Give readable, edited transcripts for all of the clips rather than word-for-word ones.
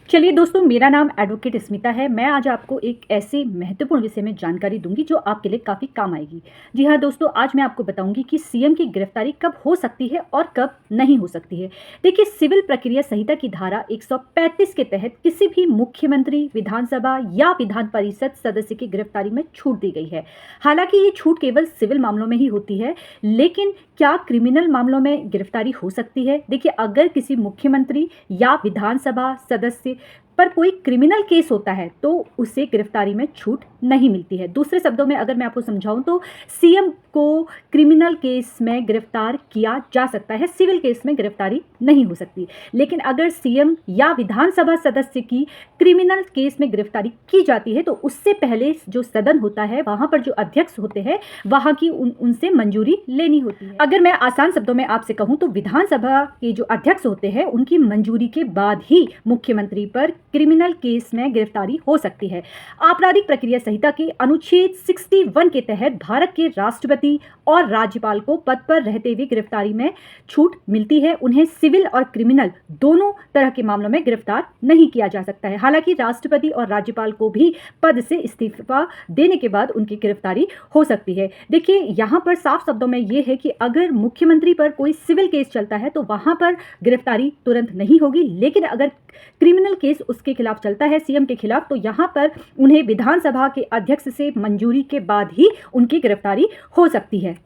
चलिए दोस्तों, मेरा नाम एडवोकेट स्मिता है। मैं आज आपको एक ऐसे महत्वपूर्ण विषय में जानकारी दूँगी जो आपके लिए काफ़ी काम आएगी। जी हाँ दोस्तों, आज मैं आपको बताऊँगी कि सीएम की गिरफ्तारी कब हो सकती है और कब नहीं हो सकती है। देखिए, सिविल प्रक्रिया संहिता की धारा 135 के तहत किसी भी मुख्यमंत्री, विधानसभा या विधान परिषद सदस्य की गिरफ्तारी में छूट दी गई है। हालाँकि ये छूट केवल सिविल मामलों में ही होती है, लेकिन क्या क्रिमिनल मामलों में गिरफ्तारी हो सकती है? देखिए, अगर किसी मुख्यमंत्री या विधानसभा सदस्य पर कोई क्रिमिनल केस होता है तो उसे गिरफ्तारी में छूट नहीं मिलती है। दूसरे शब्दों में अगर मैं आपको समझाऊं तो सीएम को क्रिमिनल केस में गिरफ्तार किया जा सकता है, सिविल केस में गिरफ्तारी नहीं हो सकती। लेकिन अगर सीएम या विधानसभा सदस्य की क्रिमिनल केस में गिरफ्तारी की जाती है तो उससे पहले जो सदन होता है वहां पर जो अध्यक्ष होते हैं वहां की उनसे मंजूरी लेनी होती है। अगर मैं आसान शब्दों में आपसे कहूं तो विधानसभा के जो अध्यक्ष होते हैं उनकी मंजूरी के बाद ही मुख्यमंत्री पर क्रिमिनल केस में गिरफ्तारी हो सकती है। आपराधिक प्रक्रिया संहिता के अनुच्छेद 61 के तहत भारत के राष्ट्रपति और राज्यपाल को पद पर रहते हुए गिरफ्तारी में छूट मिलती है। उन्हें सिविल और क्रिमिनल दोनों तरह के मामलों में गिरफ्तार नहीं किया जा सकता है। हालांकि राष्ट्रपति और राज्यपाल को भी पद से इस्तीफा देने के बाद उनकी गिरफ्तारी हो सकती है। देखिए, यहाँ पर साफ शब्दों में यह है कि अगर मुख्यमंत्री पर कोई सिविल केस चलता है तो वहां पर गिरफ्तारी तुरंत नहीं होगी, लेकिन अगर क्रिमिनल केस उसके खिलाफ चलता है, सीएम के खिलाफ, तो यहाँ पर उन्हें विधानसभा के अध्यक्ष से मंजूरी के बाद ही उनकी गिरफ्तारी हो सकती है।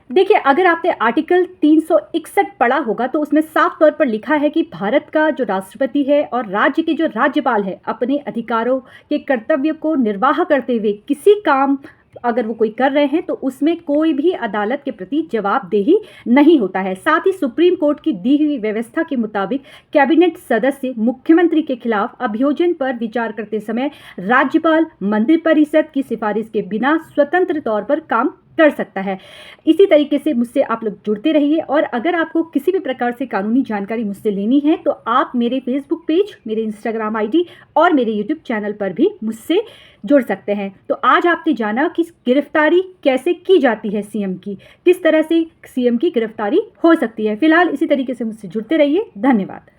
देखिए, अगर आपने आर्टिकल 361 पढ़ा होगा तो उसमें साफ तौर पर लिखा है कि भारत का जो राष्ट्रपति है और राज्य के जो राज्यपाल है अपने अधिकारों के कर्तव्य को निर्वाह करते हुए किसी काम अगर वो कोई कर रहे हैं तो उसमें कोई भी अदालत के प्रति जवाबदेही नहीं होता है। साथ ही सुप्रीम कोर्ट की दी हुई व्यवस्था के मुताबिक कैबिनेट सदस्य मुख्यमंत्री के खिलाफ अभियोजन पर विचार करते समय राज्यपाल मंत्रिपरिषद की सिफारिश के बिना स्वतंत्र तौर पर काम कर सकता है। इसी तरीके से मुझसे आप लोग जुड़ते रहिए और अगर आपको किसी भी प्रकार से कानूनी जानकारी मुझसे लेनी है तो आप मेरे फेसबुक पेज, मेरे इंस्टाग्राम आईडी और मेरे यूट्यूब चैनल पर भी मुझसे जुड़ सकते हैं। तो आज आपने जाना कि गिरफ्तारी कैसे की जाती है सीएम की, किस तरह से सीएम की गिरफ्तारी हो सकती है। फिलहाल इसी तरीके से मुझसे जुड़ते रहिए। धन्यवाद।